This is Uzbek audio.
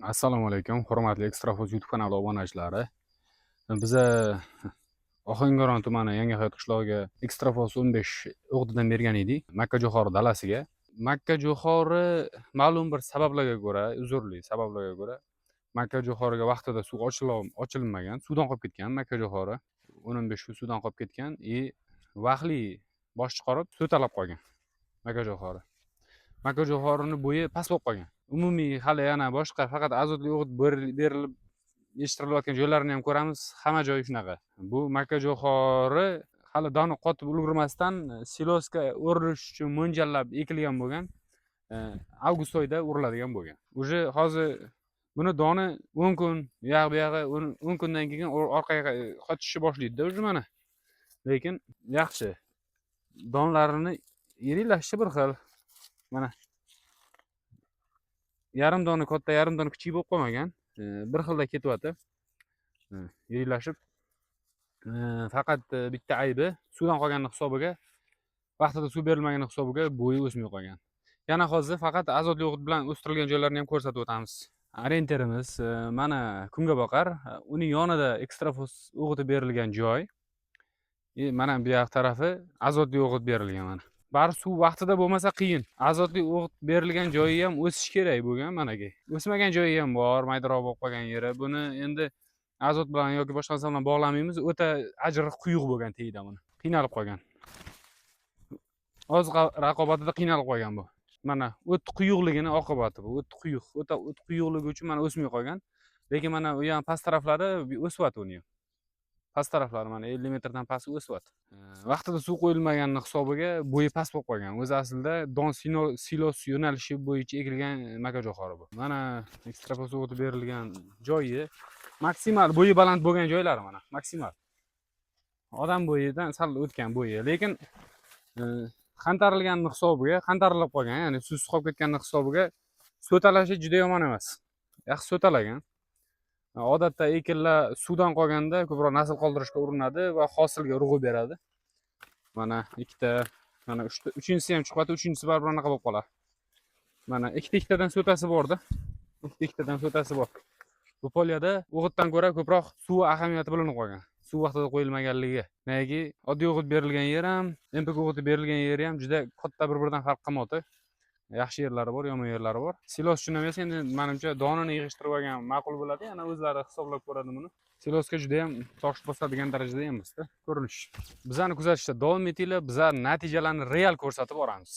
Assalomu alaykum, hurmatli Ekstrafoz YouTube kanali obunachilari. Biza Ohangaron tumani Yangihayot qishlog'iga Ekstrafoz 15 o'g'didan bergan edik, Makkajo'xori dalasiga. Makkajo'xori ma'lum bir sabablarga ko'ra, uzrli sabablarga ko'ra Makkajo'xoriga vaqtida suv ochilmagan, suvdan qolib ketgan Makkajo'xori. 15 kun suvdan qolib ketgan, vaqtli bosh chiqarib so'talab qolgan Makkajo'xori. Makkajo'xorining bo'yi past bo'lib qolgan. Umumiy hali yana boshqa faqat azotli o'g'it berilib yetishtirilayotgan joylarni ham ko'ramiz. Hamma joyi shunaqa. Bu makkajo'xori hali doni qotib ulgurmasdan silosga o'rish uchun mo'ljallab ekilgan bo'lgan. Avgust oyida uriladigan bo'lgan. Уже hozir buni doni 10 kun, bu yog'i 10 kundan keyin orqaga qochishni boshlaydi-da уже mana. Lekin yaxshi. Donlarini irilashishi bir xil. Mana yarim dona katta, yarim dona kichik bo'lib qolmagan. Bir xilda ketyapti. Yirilashib. Faqat bitta aybi suvdan qolgan hisobiga, vaqtida suv berilmagan hisobiga bo'yi o'smay qolgan. Yana hozir faqat azotli o'g'it bilan o'stirilgan joylarni ham ko'rsatib o'tamiz. Orienterimiz mana Kungaboqar, uning yonida Ekstrafoz o'g'iti berilgan joy. Mana bu yoq tarafi azotli o'g'it berilgan mana. Bari suv vaqtida bo'lmasa qiyin. Azotli o'g'it berilgan joyi ham o'sish kerak bo'lgan managa. O'smagan joyi ham bor, maydaroq bo'lib qolgan yeri. Buni endi azot bilan yoki boshqa narsa bilan bog'lamaymiz. O'ta ajri quyuq bo'lgan teyda buni. Qiynalib qolgan. Oz raqobatida qiynalib qolgan bu. Mana o't quyuqligini oqibati bu. O't quyuq. O'ta o't quyuqligi uchun mana o'smay qolgan. Lekin mana u ham past taraflari o'syapti uni ham. Past taraflari mana 50 metrdan past o'syapti. Vaqtida suv qo'yilmaganning hisobiga bo'yi past bo'lib qolgan. O'zi aslida don silos yo'nalishi bo'yicha ekilgan makkajo'xori bu. Mana Ekstrafoz o'g'iti berilgan joyi maksimal bo'yi baland bo'lgan joylari mana, maksimal. Odam bo'yidan sal o'tgan bo'yi, lekin qantarilgan hisobiga, qantarilib qolgan, ya'ni suvsiz qolib ketgan hisobiga so'talashi juda yomon emas. Yaxshi so'talagan. Odatda ekinlar suvdan qolganda ko'proq nasl qoldirishga urinadi va hosilga urg'u beradi. Mana ikkita, mana uchinchisi ham chiqyapti, uchinchisi baribir anaqa bo'lib qoladi. Mana ikkitadan so'tasi bor-da. Ikkitadan so'tasi bor. Bu polyada o'g'itdan ko'ra ko'proq suv ahamiyati bilinib qolgan. Suv vaqtida qo'yilmaganligi. Nega oddiy o'g'it berilgan yer ham, MPK o'g'iti berilgan yeri ham juda katta bir-biridan farq qilmoqda. Yaxshi yerlari bor, yomon yerlari bor. Silos uchun emas, endi menimcha donini yig'ishtirib olgan ma'qul bo'ladi. Yana o'zlari hisoblab ko'radi buni. Silosga juda ham tosh bosadigan darajada emas-da, ko'rinish. Bizani kuzatishda davom etinglar, bizlar natijalarni real ko'rsatib boramiz.